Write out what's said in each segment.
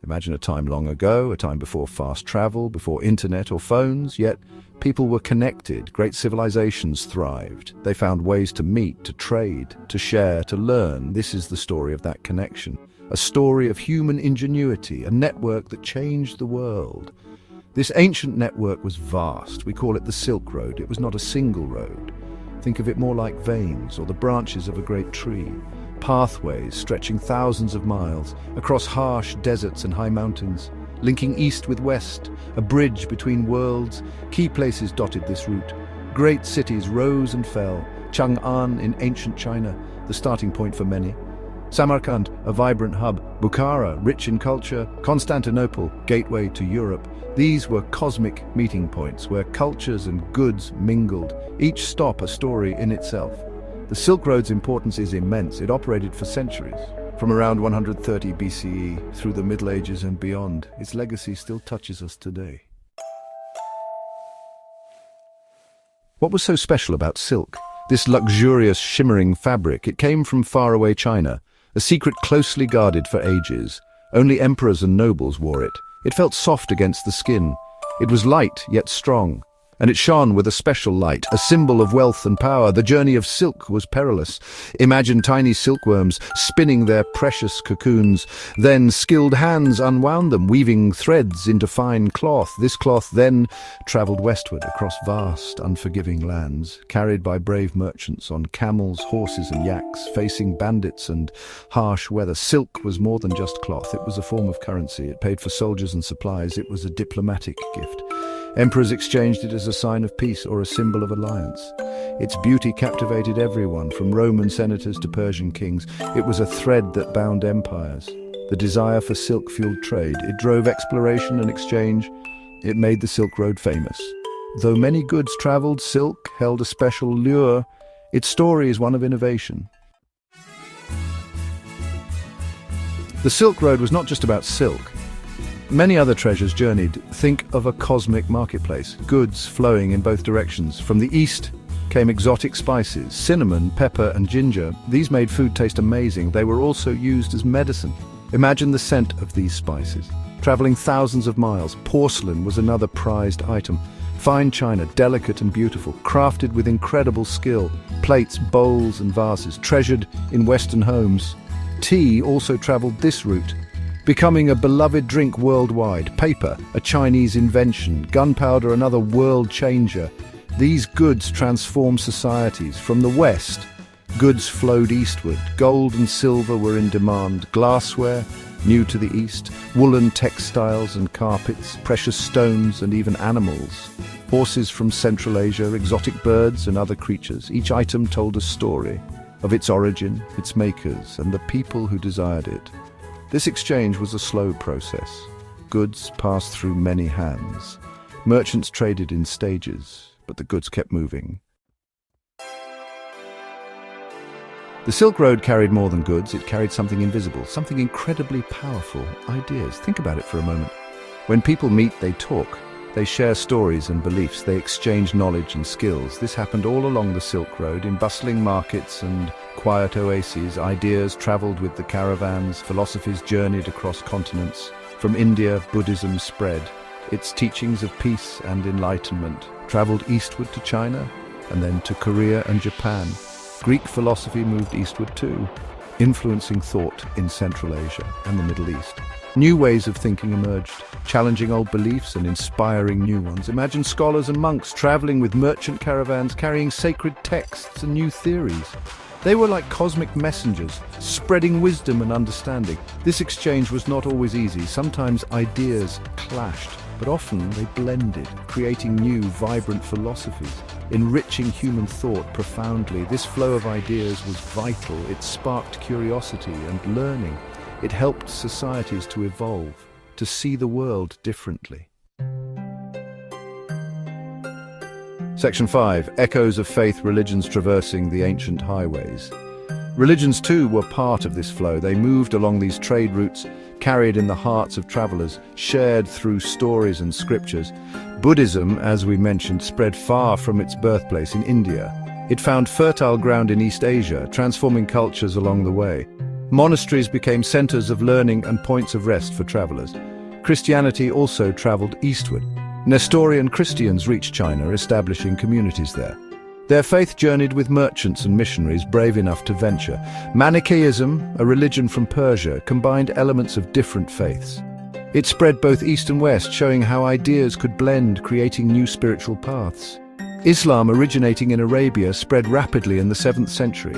Imagine a time long ago, a time before fast travel, before internet or phones, yet people were connected, great civilizations thrived. They found ways to meet, to trade, to share, to learn. This is the story of that connection. A story of human ingenuity, a network that changed the world. This ancient network was vast. We call it the Silk Road. It was not a single road. Think of it more like veins or the branches of a great tree. Pathways stretching thousands of miles across harsh deserts and high mountains, linking east with west, a bridge between worlds. Key places dotted this route. Great cities rose and fell. Chang'an in ancient China, the starting point for many. Samarkand, a vibrant hub. Bukhara, rich in culture. Constantinople, gateway to Europe. These were cosmic meeting points where cultures and goods mingled, each stop a story in itself. The Silk Road's importance is immense. It operated for centuries. From around 130 BCE through the Middle Ages and beyond, its legacy still touches us today. What was so special about silk? This luxurious, shimmering fabric, it came from faraway China, a secret closely guarded for ages. Only emperors and nobles wore it. It felt soft against the skin. It was light, yet strong. And it shone with a special light, a symbol of wealth and power. The journey of silk was perilous. Imagine tiny silkworms spinning their precious cocoons. Then skilled hands unwound them, weaving threads into fine cloth. This cloth then traveled westward across vast, unforgiving lands, carried by brave merchants on camels, horses and yaks, facing bandits and harsh weather. Silk was more than just cloth. It was a form of currency. It paid for soldiers and supplies. It was a diplomatic gift. Emperors exchanged it as a sign of peace or a symbol of alliance. Its beauty captivated everyone, from Roman senators to Persian kings. It was a thread that bound empires. The desire for silk fueled trade. It drove exploration and exchange. It made the Silk Road famous. Though many goods traveled, silk held a special lure. Its story is one of innovation. The Silk Road was not just about silk. Many other treasures journeyed. Think of a cosmic marketplace, goods flowing in both directions. From the east came exotic spices, cinnamon, pepper and ginger. These made food taste amazing. They were also used as medicine. Imagine the scent of these spices. Traveling thousands of miles, porcelain was another prized item. Fine china, delicate and beautiful, crafted with incredible skill. Plates, bowls and vases, treasured in Western homes. Tea also traveled this route, becoming a beloved drink worldwide. Paper, a Chinese invention. Gunpowder, another world changer. These goods transformed societies. From the west, goods flowed eastward. Gold and silver were in demand. Glassware, new to the east. Woolen textiles and carpets. Precious stones and even animals. Horses from Central Asia, exotic birds and other creatures. Each item told a story of its origin, its makers, and the people who desired it. This exchange was a slow process. Goods passed through many hands. Merchants traded in stages, but the goods kept moving. The Silk Road carried more than goods. It carried something invisible, something incredibly powerful. Ideas. Think about it for a moment. When people meet, they talk. They share stories and beliefs. They exchange knowledge and skills. This happened all along the Silk Road, in bustling markets and quiet oases. Ideas traveled with the caravans. Philosophies journeyed across continents. From India, Buddhism spread. Its teachings of peace and enlightenment traveled eastward to China and then to Korea and Japan. Greek philosophy moved eastward too, influencing thought in Central Asia and the Middle East. New ways of thinking emerged, challenging old beliefs and inspiring new ones. Imagine scholars and monks traveling with merchant caravans, carrying sacred texts and new theories. They were like cosmic messengers, spreading wisdom and understanding. This exchange was not always easy. Sometimes ideas clashed, but often they blended, creating new, vibrant philosophies, enriching human thought profoundly. This flow of ideas was vital. It sparked curiosity and learning. It helped societies to evolve, to see the world differently. Section 5. Echoes of faith religions traversing the ancient highways. Religions too were part of this flow. They moved along these trade routes, carried in the hearts of travelers, shared through stories and scriptures. Buddhism, as we mentioned, spread far from its birthplace in India. It found fertile ground in East Asia, transforming cultures along the way. Monasteries became centers of learning and points of rest for travelers. Christianity also traveled eastward. Nestorian Christians reached China, establishing communities there. Their faith journeyed with merchants and missionaries brave enough to venture. Manichaeism, a religion from Persia, combined elements of different faiths. It spread both east and west, showing how ideas could blend, creating new spiritual paths. Islam, originating in Arabia, spread rapidly in the 7th century.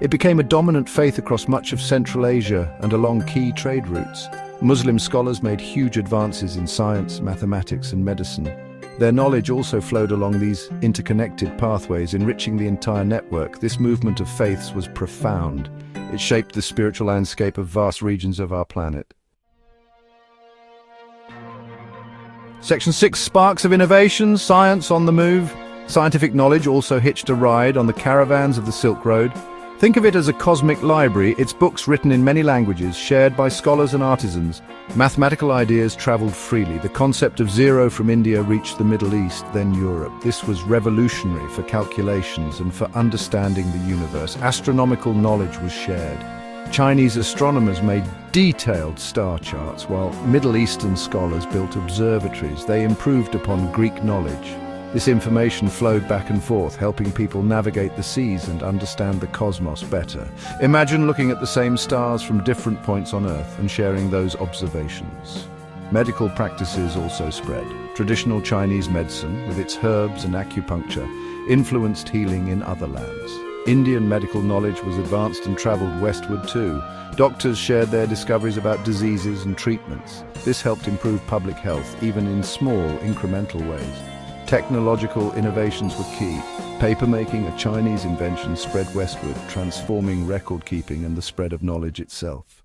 It became a dominant faith across much of Central Asia and along key trade routes. Muslim scholars made huge advances in science, mathematics, and medicine. Their knowledge also flowed along these interconnected pathways, enriching the entire network. This movement of faiths was profound. It shaped the spiritual landscape of vast regions of our planet. Section 6, Sparks of Innovation, Science on the Move. Scientific knowledge also hitched a ride on the caravans of the Silk Road. Think of it as a cosmic library, its books written in many languages, shared by scholars and artisans. Mathematical ideas traveled freely. The concept of zero from India reached the Middle East, then Europe. This was revolutionary for calculations and for understanding the universe. Astronomical knowledge was shared. Chinese astronomers made detailed star charts, while Middle Eastern scholars built observatories. They improved upon Greek knowledge. This information flowed back and forth, helping people navigate the seas and understand the cosmos better. Imagine looking at the same stars from different points on Earth and sharing those observations. Medical practices also spread. Traditional Chinese medicine, with its herbs and acupuncture, influenced healing in other lands. Indian medical knowledge was advanced and traveled westward too. Doctors shared their discoveries about diseases and treatments. This helped improve public health, even in small, incremental ways. Technological innovations were key. Papermaking, a Chinese invention, spread westward, transforming record-keeping and the spread of knowledge itself.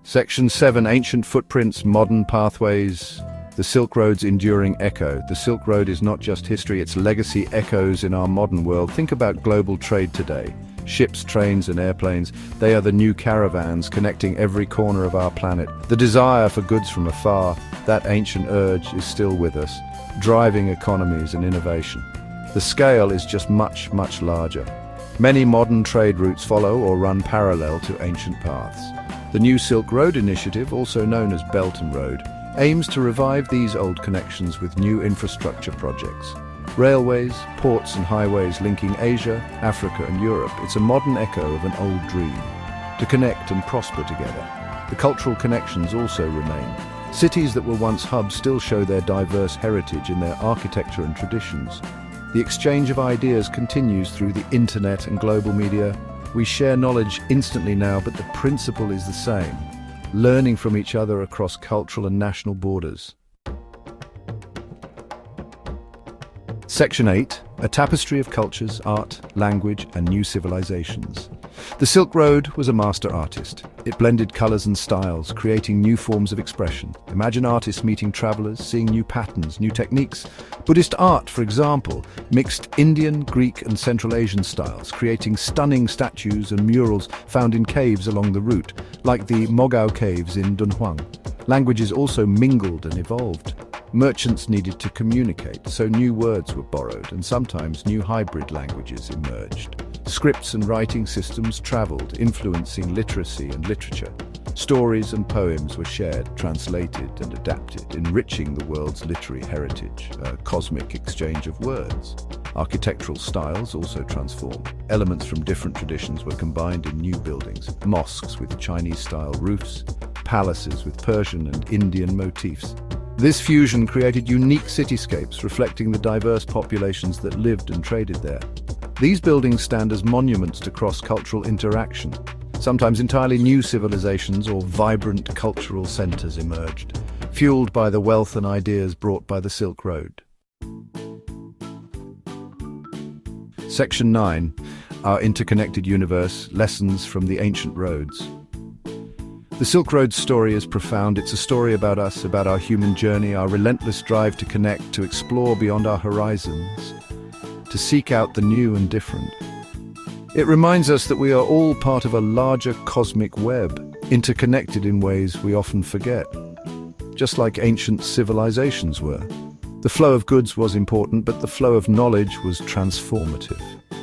Section 7, Ancient Footprints, Modern Pathways. The Silk Road's enduring echo. The Silk Road is not just history, its legacy echoes in our modern world. Think about global trade today. Ships, trains, and airplanes, they are the new caravans connecting every corner of our planet. The desire for goods from afar, that ancient urge is still with us, driving economies and innovation. The scale is just much, much larger. Many modern trade routes follow or run parallel to ancient paths. The new Silk Road Initiative, also known as Belt and Road, aims to revive these old connections with new infrastructure projects. Railways, ports and highways linking Asia, Africa and Europe. It's a modern echo of an old dream, to connect and prosper together. The cultural connections also remain. Cities that were once hubs still show their diverse heritage in their architecture and traditions. The exchange of ideas continues through the internet and global media. We share knowledge instantly now, but the principle is the same: learning from each other across cultural and national borders. Section 8, a tapestry of cultures, art, language, and new civilizations. The Silk Road was a master artist. It blended colors and styles, creating new forms of expression. Imagine artists meeting travelers, seeing new patterns, new techniques. Buddhist art, for example, mixed Indian, Greek, and Central Asian styles, creating stunning statues and murals found in caves along the route, like the Mogao Caves in Dunhuang. Languages also mingled and evolved. Merchants needed to communicate, so new words were borrowed, and sometimes new hybrid languages emerged. Scripts and writing systems traveled, influencing literacy and literature. Stories and poems were shared, translated and adapted, enriching the world's literary heritage, a cosmic exchange of words. Architectural styles also transformed. Elements from different traditions were combined in new buildings, mosques with Chinese-style roofs, palaces with Persian and Indian motifs. This fusion created unique cityscapes reflecting the diverse populations that lived and traded there. These buildings stand as monuments to cross-cultural interaction. Sometimes entirely new civilizations or vibrant cultural centers emerged, fueled by the wealth and ideas brought by the Silk Road. Section 9, Our Interconnected Universe, Lessons from the Ancient Roads. The Silk Road's story is profound. It's a story about us, about our human journey, our relentless drive to connect, to explore beyond our horizons, to seek out the new and different. It reminds us that we are all part of a larger cosmic web, interconnected in ways we often forget, just like ancient civilizations were. The flow of goods was important, but the flow of knowledge was transformative.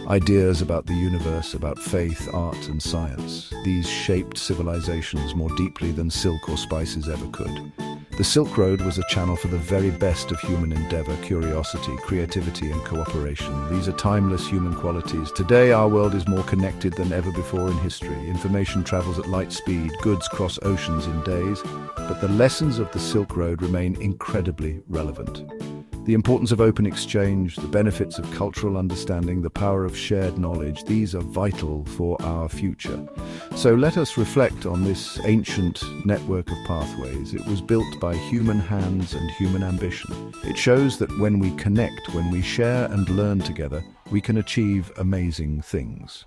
Ideas about the universe, about faith, art, and science. These shaped civilizations more deeply than silk or spices ever could. The Silk Road was a channel for the very best of human endeavor, curiosity, creativity, and cooperation. These are timeless human qualities. Today, our world is more connected than ever before in history. Information travels at light speed, goods cross oceans in days, but the lessons of the Silk Road remain incredibly relevant. The importance of open exchange, the benefits of cultural understanding, the power of shared knowledge, these are vital for our future. So let us reflect on this ancient network of pathways. It was built by human hands and human ambition. It shows that when we connect, when we share and learn together, we can achieve amazing things.